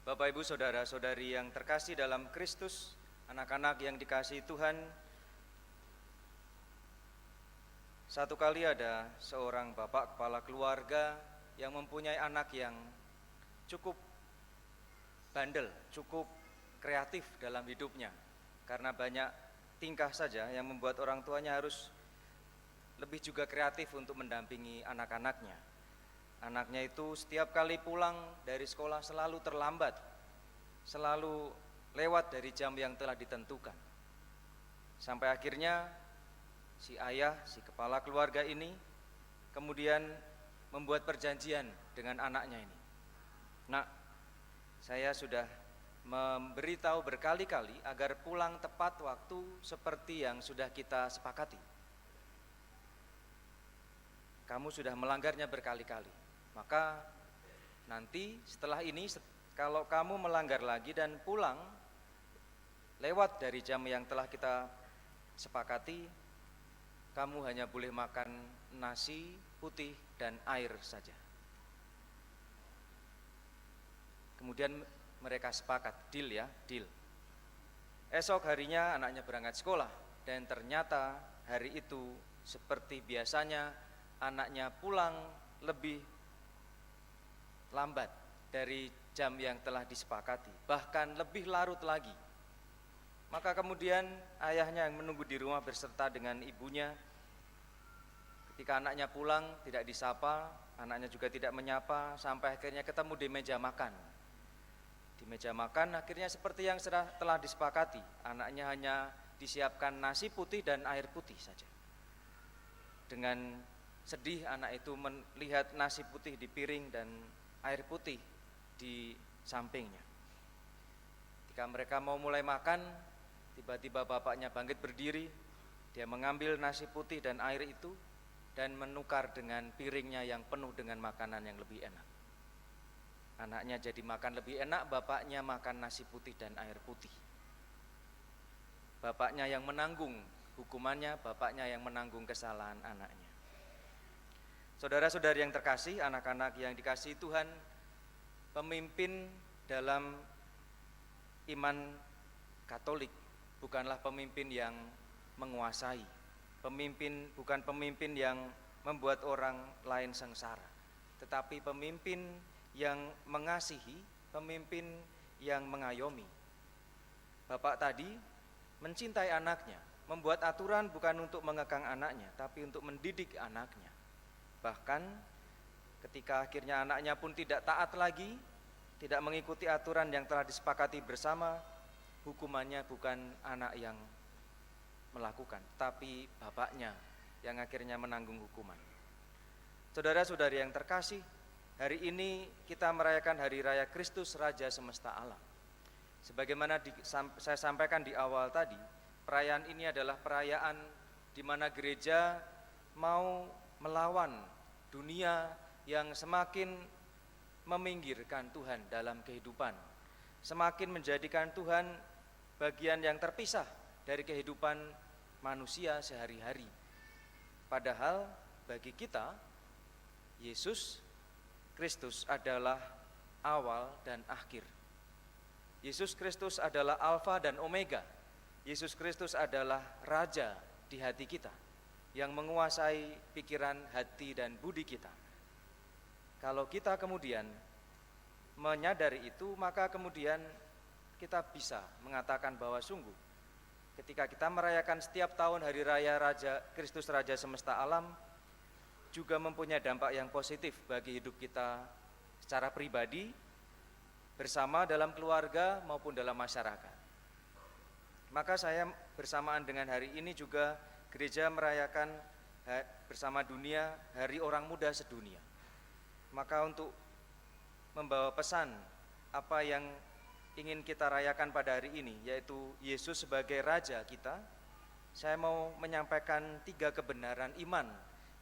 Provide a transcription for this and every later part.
Bapak, Ibu, Saudara-saudari yang terkasih dalam Kristus, anak-anak yang dikasihi Tuhan, satu kali ada seorang bapak kepala keluarga yang mempunyai anak yang cukup bandel, cukup kreatif dalam hidupnya. Karena banyak tingkah saja yang membuat orang tuanya harus lebih juga kreatif untuk mendampingi anak-anaknya. Anaknya itu setiap kali pulang dari sekolah selalu terlambat, selalu lewat dari jam yang telah ditentukan. Sampai akhirnya si ayah, si kepala keluarga ini kemudian membuat perjanjian dengan anaknya ini. Nak, saya sudah memberitahu berkali-kali agar pulang tepat waktu seperti yang sudah kita sepakati. Kamu sudah melanggarnya berkali-kali. Maka nanti setelah ini kalau kamu melanggar lagi dan pulang lewat dari jam yang telah kita sepakati, kamu hanya boleh makan nasi putih dan air saja. Kemudian mereka sepakat, deal ya, deal. Esok harinya anaknya berangkat sekolah dan ternyata hari itu seperti biasanya anaknya pulang lebih lambat dari jam yang telah disepakati, bahkan lebih larut lagi. Maka kemudian ayahnya yang menunggu di rumah berserta dengan ibunya, ketika anaknya pulang tidak disapa, anaknya juga tidak menyapa, sampai akhirnya ketemu di meja makan. Di meja makan akhirnya seperti yang telah disepakati, anaknya hanya disiapkan nasi putih dan air putih saja. Dengan sedih anak itu melihat nasi putih di piring dan air putih di sampingnya. Ketika mereka mau mulai makan, tiba-tiba bapaknya bangkit berdiri. Dia mengambil nasi putih dan air itu dan menukar dengan piringnya yang penuh dengan makanan yang lebih enak. Anaknya jadi makan lebih enak, bapaknya makan nasi putih dan air putih. Bapaknya yang menanggung hukumannya, bapaknya yang menanggung kesalahan anaknya. Saudara-saudari yang terkasih, anak-anak yang dikasihi Tuhan, pemimpin dalam iman Katolik bukanlah pemimpin yang menguasai. Pemimpin bukan pemimpin yang membuat orang lain sengsara, tetapi pemimpin yang mengasihi, pemimpin yang mengayomi. Bapak tadi mencintai anaknya, membuat aturan bukan untuk mengekang anaknya, tapi untuk mendidik anaknya. Bahkan ketika akhirnya anaknya pun tidak taat lagi, tidak mengikuti aturan yang telah disepakati bersama, hukumannya bukan anak yang melakukan, tapi bapaknya yang akhirnya menanggung hukuman. Saudara-saudari yang terkasih, hari ini kita merayakan Hari Raya Kristus Raja Semesta Alam. Sebagaimana saya sampaikan di awal tadi, perayaan ini adalah perayaan di mana gereja mau melawan dunia yang semakin meminggirkan Tuhan dalam kehidupan, semakin menjadikan Tuhan bagian yang terpisah dari kehidupan manusia sehari-hari. Padahal bagi kita, Yesus Kristus adalah awal dan akhir. Yesus Kristus adalah Alfa dan Omega. Yesus Kristus adalah Raja di hati kita, yang menguasai pikiran, hati, dan budi kita. Kalau kita kemudian menyadari itu, maka kemudian kita bisa mengatakan bahwa sungguh ketika kita merayakan setiap tahun Hari Raya Raja Kristus Raja Semesta Alam juga mempunyai dampak yang positif bagi hidup kita secara pribadi, bersama dalam keluarga maupun dalam masyarakat. Maka saya bersamaan dengan hari ini juga gereja merayakan bersama dunia Hari Orang Muda Sedunia. Maka untuk membawa pesan apa yang ingin kita rayakan pada hari ini, yaitu Yesus sebagai Raja kita, saya mau menyampaikan 3 kebenaran iman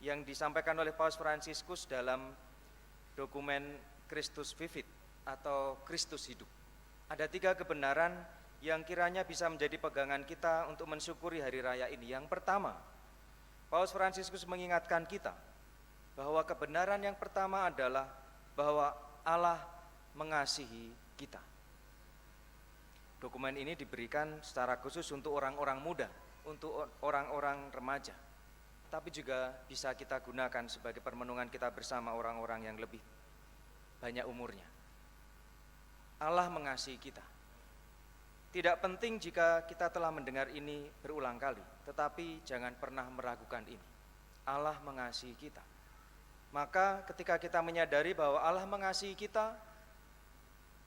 yang disampaikan oleh Paus Fransiskus dalam dokumen Christus Vivit atau Kristus Hidup. Ada 3 kebenaran yang kiranya bisa menjadi pegangan kita untuk mensyukuri hari raya ini. Yang pertama, Paus Fransiskus mengingatkan kita bahwa kebenaran yang pertama adalah bahwa Allah mengasihi kita. Dokumen ini diberikan secara khusus untuk orang-orang muda, untuk orang-orang remaja, tapi juga bisa kita gunakan sebagai permenungan kita bersama orang-orang yang lebih banyak umurnya. Allah mengasihi kita. Tidak penting jika kita telah mendengar ini berulang kali, tetapi jangan pernah meragukan ini. Allah mengasihi kita. Maka ketika kita menyadari bahwa Allah mengasihi kita,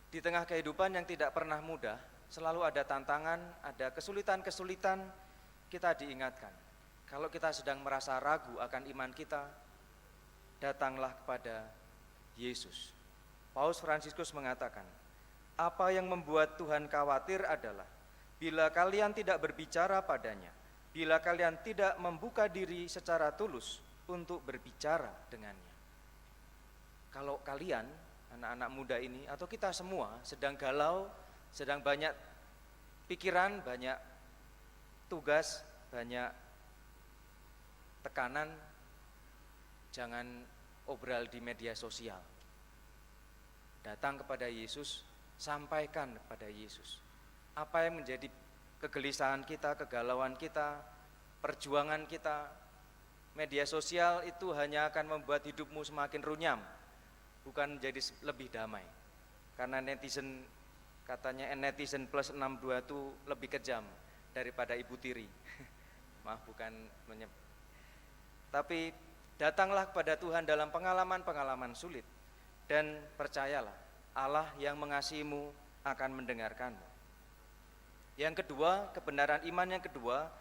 di tengah kehidupan yang tidak pernah mudah, selalu ada tantangan, ada kesulitan-kesulitan, kita diingatkan. Kalau kita sedang merasa ragu akan iman kita, datanglah kepada Yesus. Paus Fransiskus mengatakan, apa yang membuat Tuhan khawatir adalah bila kalian tidak berbicara padanya, bila kalian tidak membuka diri secara tulus untuk berbicara dengannya. Kalau kalian, anak-anak muda ini, atau kita semua sedang galau, sedang banyak pikiran, banyak tugas, banyak tekanan, jangan obral di media sosial. Datang kepada Yesus, sampaikan kepada Yesus apa yang menjadi kegelisahan kita, kegalauan kita, perjuangan kita. Media sosial itu hanya akan membuat hidupmu semakin runyam, bukan menjadi lebih damai. Karena netizen, katanya netizen plus 62 itu lebih kejam daripada ibu tiri. Maaf, bukan tapi datanglah kepada Tuhan dalam pengalaman-pengalaman sulit, dan percayalah, Allah yang mengasihimu akan mendengarkanmu. Yang kedua, kebenaran iman yang kedua,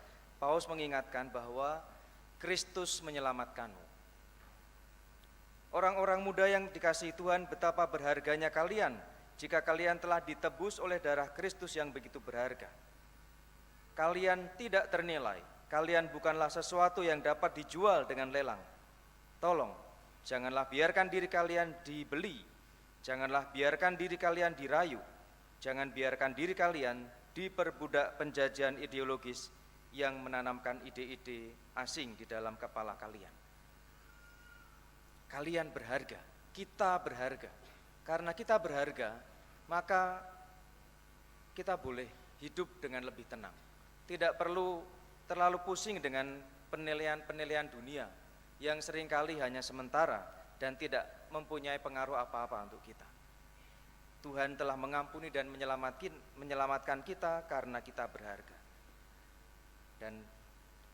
Paus mengingatkan bahwa Kristus menyelamatkanmu. Orang-orang muda yang dikasihi Tuhan, betapa berharganya kalian jika kalian telah ditebus oleh darah Kristus yang begitu berharga. Kalian tidak ternilai, kalian bukanlah sesuatu yang dapat dijual dengan lelang. Tolong, janganlah biarkan diri kalian dibeli, janganlah biarkan diri kalian dirayu, jangan biarkan diri kalian diperbudak penjajahan ideologis yang menanamkan ide-ide asing di dalam kepala kalian. Kalian berharga, kita berharga. Karena kita berharga, maka kita boleh hidup dengan lebih tenang. Tidak perlu terlalu pusing dengan penilaian-penilaian dunia yang seringkali hanya sementara dan tidak mempunyai pengaruh apa-apa untuk kita. Tuhan telah mengampuni dan menyelamatkan kita karena kita berharga. Dan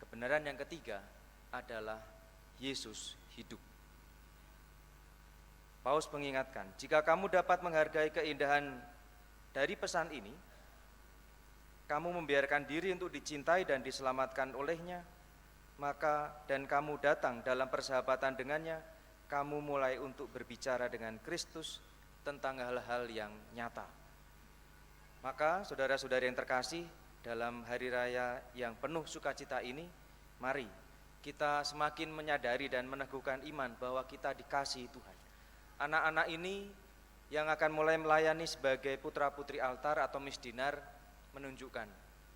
kebenaran yang ketiga adalah Yesus hidup. Paus mengingatkan, jika kamu dapat menghargai keindahan dari pesan ini, kamu membiarkan diri untuk dicintai dan diselamatkan olehnya, maka dan kamu datang dalam persahabatan dengannya, kamu mulai untuk berbicara dengan Kristus tentang hal-hal yang nyata. Maka saudara-saudari yang terkasih, dalam hari raya yang penuh sukacita ini, mari kita semakin menyadari dan meneguhkan iman bahwa kita dikasihi Tuhan. Anak-anak ini yang akan mulai melayani sebagai putra-putri altar atau misdinar menunjukkan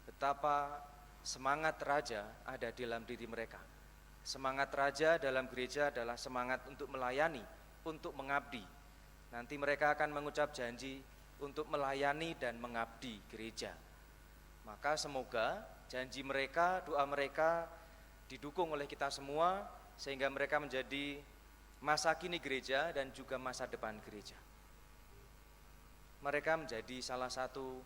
betapa semangat raja ada di dalam diri mereka. Semangat raja dalam gereja adalah semangat untuk melayani, untuk mengabdi. Nanti mereka akan mengucap janji untuk melayani dan mengabdi gereja. Maka semoga janji mereka, doa mereka didukung oleh kita semua, sehingga mereka menjadi masa kini gereja dan juga masa depan gereja. Mereka menjadi salah satu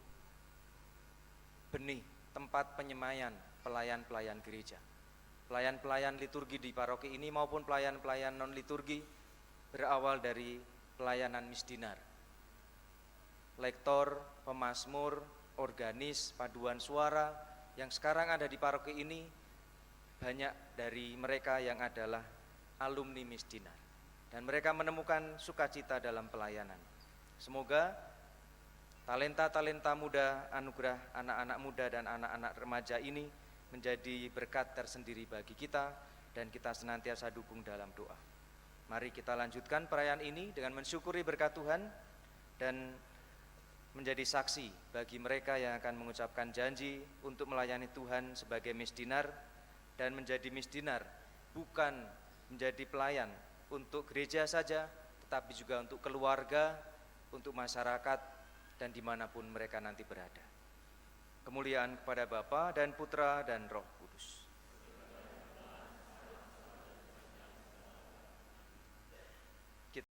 benih tempat penyemaian pelayan-pelayan gereja. Pelayan-pelayan liturgi di paroki ini maupun pelayan-pelayan non-liturgi berawal dari pelayanan misdinar. Lektor, pemazmur, organis, paduan suara yang sekarang ada di paroki ini banyak dari mereka yang adalah alumni misdinar. Dan mereka menemukan sukacita dalam pelayanan. Semoga talenta-talenta muda, anugerah anak-anak muda dan anak-anak remaja ini menjadi berkat tersendiri bagi kita dan kita senantiasa dukung dalam doa. Mari kita lanjutkan perayaan ini dengan mensyukuri berkat Tuhan dan menjadi saksi bagi mereka yang akan mengucapkan janji untuk melayani Tuhan sebagai misdinar dan menjadi misdinar bukan menjadi pelayan untuk gereja saja, tetapi juga untuk keluarga, untuk masyarakat dan dimanapun mereka nanti berada. Kemuliaan kepada Bapa dan Putra dan Roh